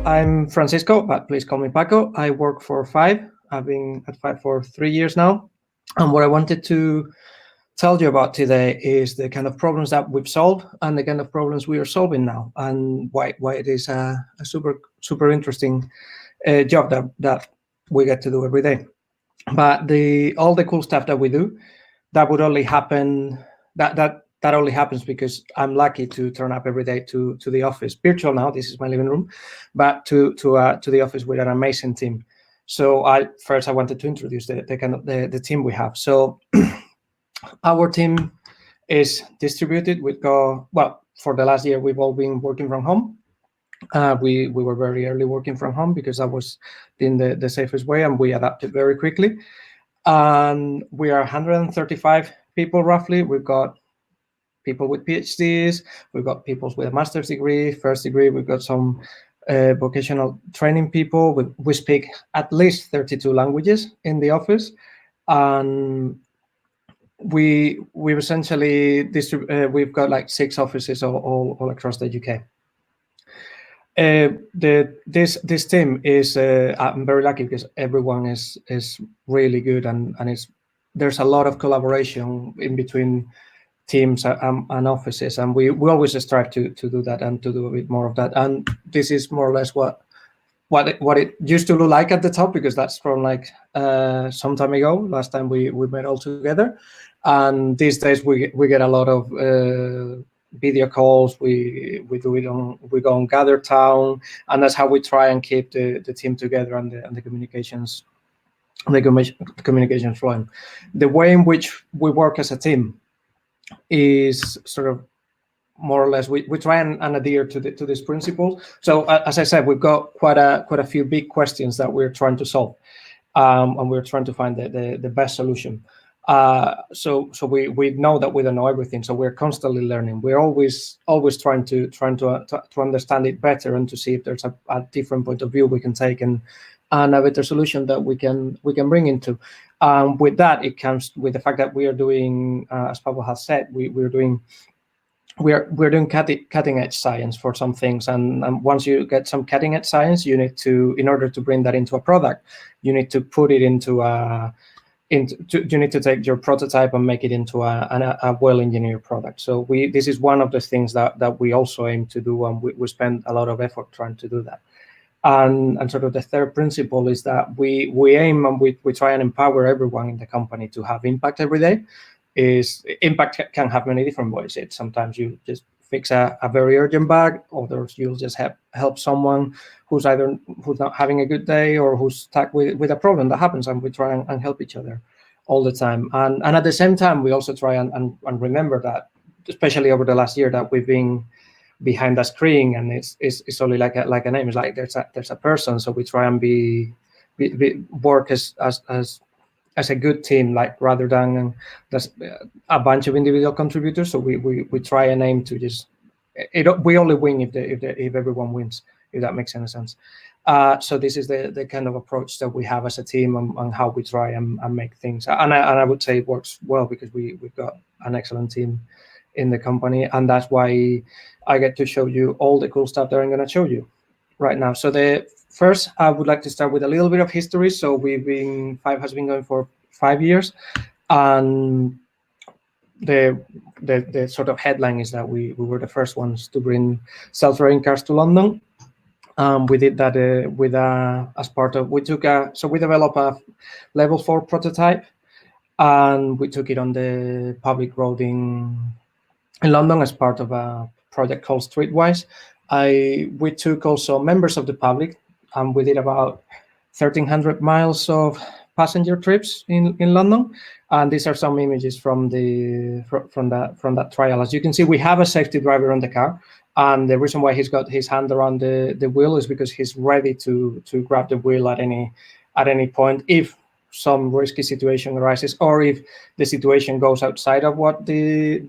I'm Francisco, but please call me Paco. I work for Five. I've been at Five for 3 years now. And what I wanted to tell you about today is the kind of problems that we've solved and the kind of problems we are solving now, and why it is a super interesting job that we get to do every day. But all the cool stuff that we do, that would only happen that only happens because I'm lucky to turn up every day to the office, virtual now. This is my living room, but to the office with an amazing team. So I wanted to introduce the kind of the team we have. So our team is distributed. We go well for the last year. We've all been working from home. We were very early working from home because that was in the safest way, and we adapted very quickly. And we are 135 people roughly. We've got people with PhDs, we've got people with a master's degree, first degree, we've got some vocational training people. We speak at least 32 languages in the office. And we essentially we've got like 6 offices all across the UK. This team is I'm very lucky because everyone is really good, and there's a lot of collaboration in between teams and offices, and we always strive to do that and to do a bit more of that. And this is more or less what it used to look like at the top, because that's from like some time ago, last time we met all together. And these days we get a lot of video calls. We do it we go on Gather Town, and that's how we try and keep the team together and the communications flowing. The way in which we work as a team is sort of more or less we try and adhere to this principle. So as I said, we've got quite a few big questions that we're trying to solve, and we're trying to find the best solution. So we know that we don't know everything, so we're constantly learning. We're always trying to understand it better and to see if there's a different point of view we can take and a better solution that we can bring into. With that, it comes with the fact that we are doing, as Pablo has said, we're doing cutting edge science for some things, and once you get some cutting edge science, you need to, in order to bring that into a product, you need to put it into you need to take your prototype and make it into a well-engineered product. So this is one of the things that we also aim to do, and we spend a lot of effort trying to do that. And sort of the third principle is that we aim and we try and empower everyone in the company to have impact every day. Impact can have many different ways. Sometimes you just fix a very urgent bug, others you'll just help someone who's not having a good day or who's stuck with a problem that happens, and we try and help each other all the time. And at the same time, we also try and remember that, especially over the last year, that we've been behind a screen, and it's only like a name. It's like there's a person. So we try and work as a good team, like rather than just a bunch of individual contributors. So we try and aim to just we only win if everyone wins, if that makes any sense. So this is the kind of approach that we have as a team and how we try and make things. And I would say it works well because we've got an excellent team in the company, and that's why I get to show you all the cool stuff that I'm going to show you right now. So first, I would like to start with a little bit of history. So Five has been going for 5 years, and the sort of headline is that we were the first ones to bring self-driving cars to London. We did that as part of we developed a level 4 prototype, and we took it on the public road in London as part of a project called Streetwise. We took also members of the public, and we did about 1,300 miles of passenger trips in London. And these are some images from that trial. As you can see, we have a safety driver on the car, and the reason why he's got his hand around the wheel is because he's ready to grab the wheel at any point if some risky situation arises, or if the situation goes outside of what the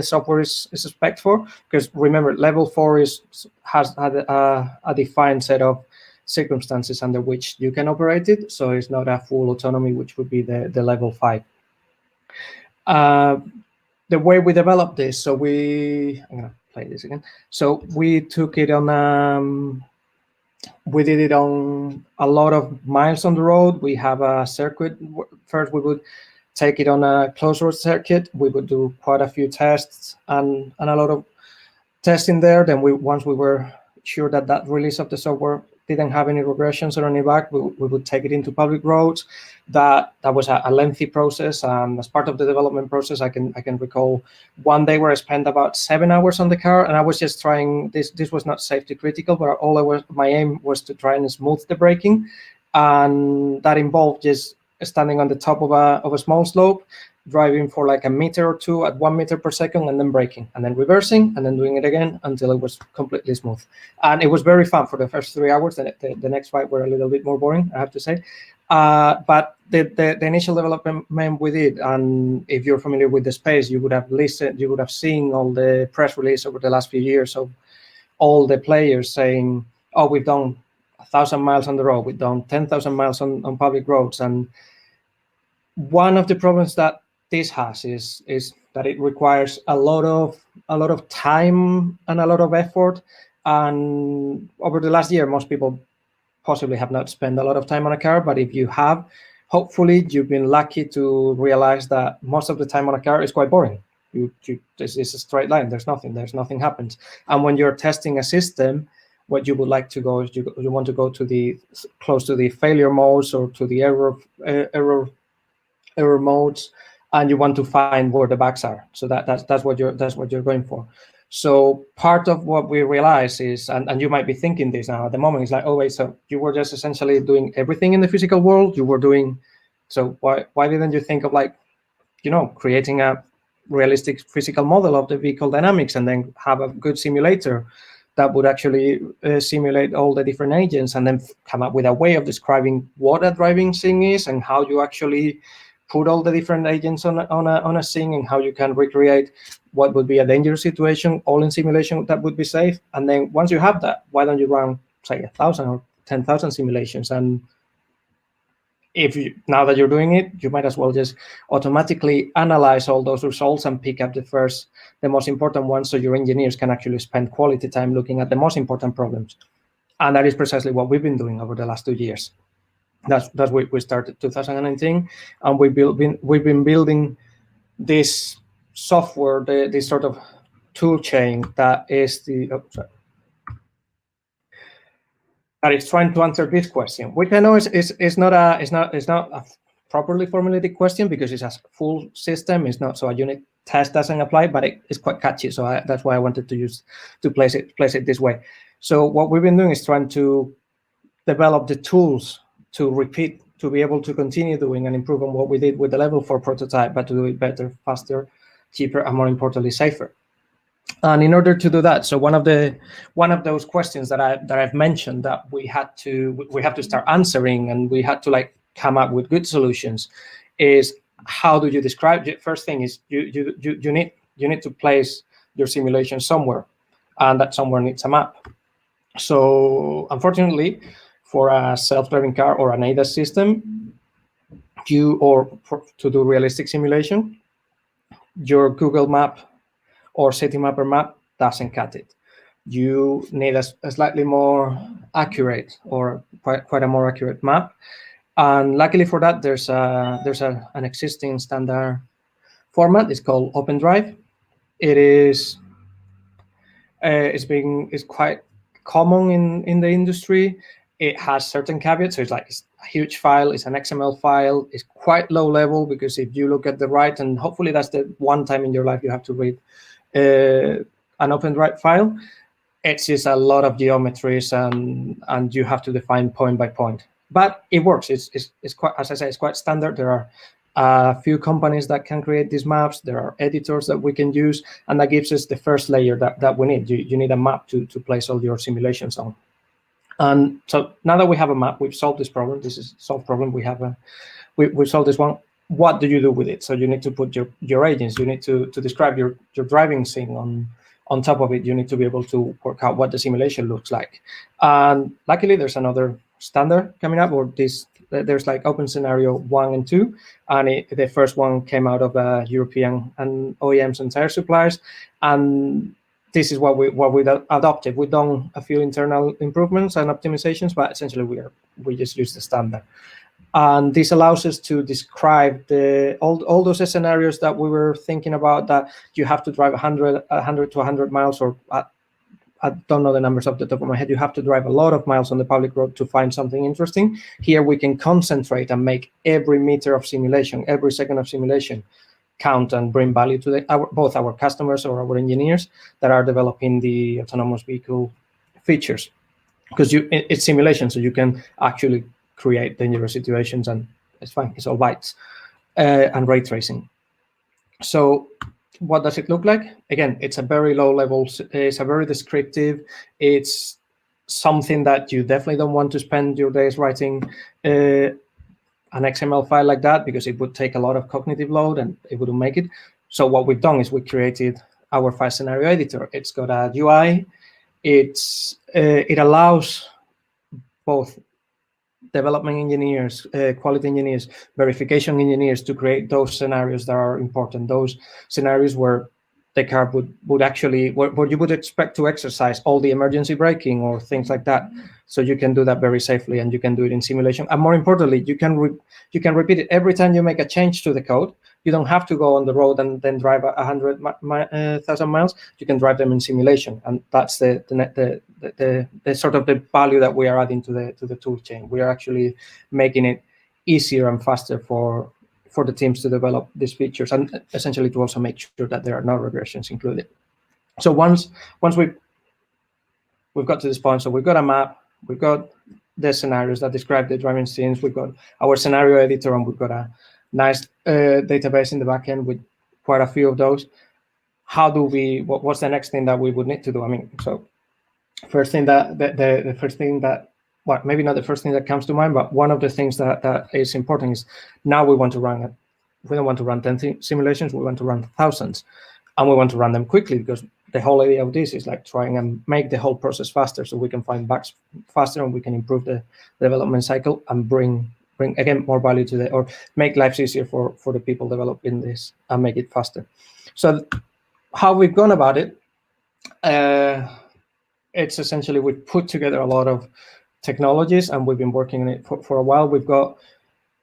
software is spec'd for. Because remember, level 4 has a defined set of circumstances under which you can operate it, so it's not a full autonomy, which would be the level 5. The way we developed this, so I'm gonna play this again. So we took it on We did it on a lot of miles on the road. We have a circuit. First, we would take it on a closed road circuit. We would do quite a few tests and a lot of testing there. Then once we were sure that that release of the software didn't have any regressions or any bug, we would take it into public roads. That was a lengthy process, and as part of the development process, I can recall one day where I spent about 7 hours on the car, and I was just trying this. This was not safety critical, but my aim was to try and smooth the braking, and that involved just standing on the top of a small slope, driving for like a meter or two at 1 meter per second, and then braking, and then reversing, and then doing it again until it was completely smooth. And it was very fun for the first 3 hours. The next 5 were a little bit more boring, I have to say. But the initial development we did, and if you're familiar with the space, you would have seen all the press release over the last few years of all the players saying, "Oh, we've done 1,000 miles on the road, we've done 10,000 miles on public roads." And one of the problems that this has is that it requires a lot of time and a lot of effort. And over the last year, most people possibly have not spent a lot of time on a car, but if you have, hopefully you've been lucky to realize that most of the time on a car is quite boring. This is a straight line. There's nothing happens. And when you're testing a system, what you would like to go is you want to go to close to the failure modes or to the error modes, and you want to find where the bugs are. So that's what you're going for. So part of what we realize is, and you might be thinking this now at the moment, is like, oh wait, so you were just essentially doing everything in the physical world. So why didn't you think of, like, creating a realistic physical model of the vehicle dynamics and then have a good simulator that would actually simulate all the different agents, and then come up with a way of describing what a driving scene is and how you actually put all the different agents on a scene, and how you can recreate what would be a dangerous situation, all in simulation that would be safe. And then once you have that, why don't you run, say, 1,000 or 10,000 simulations? And now that you're doing it, you might as well just automatically analyze all those results and pick up the most important ones, so your engineers can actually spend quality time looking at the most important problems. And that is precisely what we've been doing over the last 2 years. That's we started 2019, and we've been building this software, this sort of tool chain that is that is trying to answer this question, which I know is not a properly formulated question, because it's a full system. It's not, so a unit test doesn't apply, but it's quite catchy. So that's why I wanted to place it this way. So what we've been doing is trying to develop the tools to be able to continue doing and improve on what we did with the level 4 prototype, but to do it better, faster, cheaper, and more importantly, safer. And in order to do that, so one of those questions that I've mentioned that we have to start answering, and we had to come up with good solutions, is how do you describe it? First thing is you need to place your simulation somewhere, and that somewhere needs a map. So unfortunately, for a self-driving car or an ADAS system, to do realistic simulation, your Google map or Citymapper map doesn't cut it. You need a slightly more accurate, or quite a more accurate map. And luckily for that, there's an existing standard format. It's called OpenDrive. It is it's quite common in the industry. It has certain caveats. So it's a huge file. It's an XML file. It's quite low level, because if you look at the right, and hopefully that's the one time in your life you have to read an OpenDrive file, it's just a lot of geometries, and you have to define point by point. But it works. It's quite, as I say, it's quite standard. There are a few companies that can create these maps. There are editors that we can use, and that gives us the first layer that we need. You need a map to place all your simulations on. And so now that we have a map, we've solved this problem. This is a solved problem. We've solved this one. What do you do with it? So you need to put your agents. You need to describe your driving scene on top of it. You need to be able to work out what the simulation looks like. And luckily, there's another standard coming up, or there's Open Scenario 1 and 2, and the first one came out of European and OEMs and tire suppliers, and this is what we adopted. We've done a few internal improvements and optimizations, but essentially we just use the standard. And this allows us to describe all those scenarios that we were thinking about, that you have to drive 100 to 100 miles, or I don't know the numbers off the top of my head. You have to drive a lot of miles on the public road to find something interesting. Here we can concentrate and make every meter of simulation, every second of simulation count and bring value to both our customers or our engineers that are developing the autonomous vehicle features. Because it's simulation, so you can actually create dangerous situations, and it's fine. It's all bytes and ray tracing. So what does it look like? Again, it's a very low level. It's a very descriptive. It's something that you definitely don't want to spend your days writing an XML file like that, because it would take a lot of cognitive load and it wouldn't make it. So what we've done is we created our file scenario editor. It's got a UI. It allows both development engineers, quality engineers, verification engineers to create those scenarios that are important, those scenarios where the car would actually, where you would expect to exercise all the emergency braking or things like that. So you can do that very safely, and you can do it in simulation. And more importantly, you can repeat it every time you make a change to the code. You don't have to go on the road and then drive 100,000 miles. You can drive them in simulation, and that's the sort of the value that we are adding to the tool chain. We are actually making it easier and faster for the teams to develop these features, and essentially to also make sure that there are no regressions included. So once we've got to this point, so we've got a map, we've got the scenarios that describe the driving scenes, we've got our scenario editor, and we've got a nice database in the backend with quite a few of those. How do we? What's the next thing that we would need to do? I mean, so first thing the first thing that, well, maybe not the first thing that comes to mind, but one of the things that is important is now we want to run it. We don't want to run 10 simulations, we want to run thousands. And we want to run them quickly, because the whole idea of this is like trying and make the whole process faster, so we can find bugs faster and we can improve the development cycle and bring again more value to or make lives easier for the people developing this and make it faster. So how we've gone about it, it's essentially we've put together a lot of technologies, and we've been working on it for a while. We've got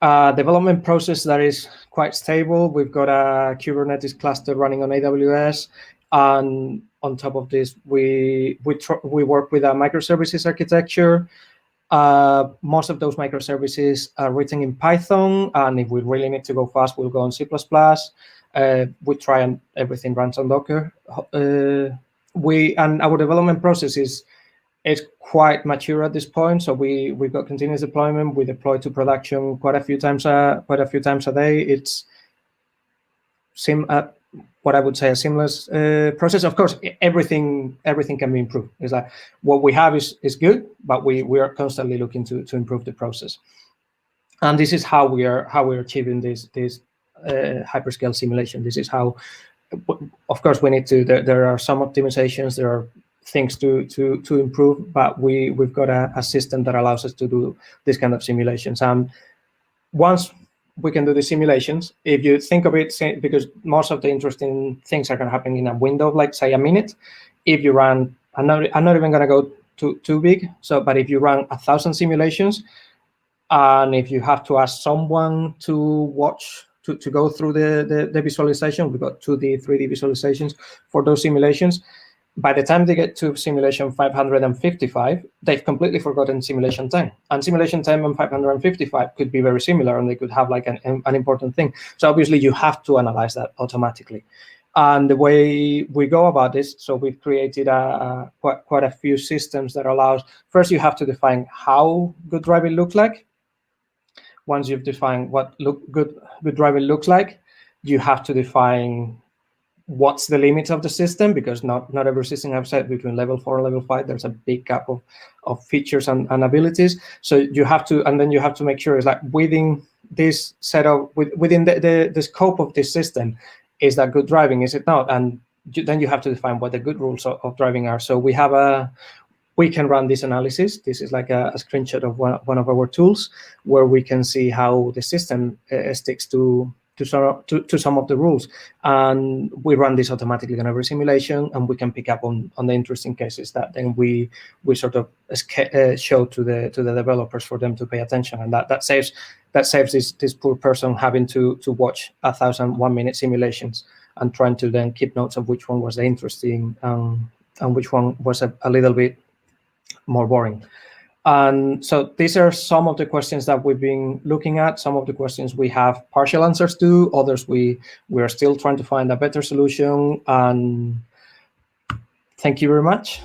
a development process that is quite stable. We've got a Kubernetes cluster running on AWS, and on top of this, we work with a microservices architecture. Most of those microservices are written in Python, and if we really need to go fast, we'll go on C++. We try and everything runs on Docker. And our development process is quite mature at this point. So we've got continuous deployment. We deploy to production quite a few times a day. It's what I would say a seamless process. Of course, everything can be improved. It's like what we have is good, but we are constantly looking to improve the process. And this is how we're achieving this hyperscale simulation. This is how, of course, we need to. There are some optimizations. There are things to improve, but we've got a system that allows us to do this kind of simulations. And once we can do the simulations, if you think of it, because most of the interesting things are going to happen in a window of, like, say, a minute. If you run, I'm not even going to go too big. So, but if you run 1,000 simulations, and if you have to ask someone to watch to go through the visualization, we've got 2D, 3D visualizations for those simulations. By the time they get to simulation 555, they've completely forgotten simulation time. And simulation time and 555 could be very similar, and they could have like an important thing. So obviously you have to analyze that automatically. And the way we go about this, so we've created quite a few systems that allows, first you have to define how good driving looks like. Once you've defined what good driving looks like, you have to define what's the limits of the system, because not every system I've said between level 4 and level 5, there's a big gap of features and abilities. So you have to, and then you have to make sure it's like within this setup, within the scope of this system, is that good driving, is it not? And then you have to define what the good rules of driving are. So we can run this analysis. This is like a screenshot of one of our tools, where we can see how the system sticks to to some of the rules, and we run this automatically on every simulation, and we can pick up on the interesting cases that then we sort of show to the developers for them to pay attention, and that saves this poor person having to watch 1,001 minute simulations and trying to then keep notes of which one was interesting and which one was a little bit more boring. And so these are some of the questions that we've been looking at. Some of the questions we have partial answers to, others we are still trying to find a better solution. And thank you very much.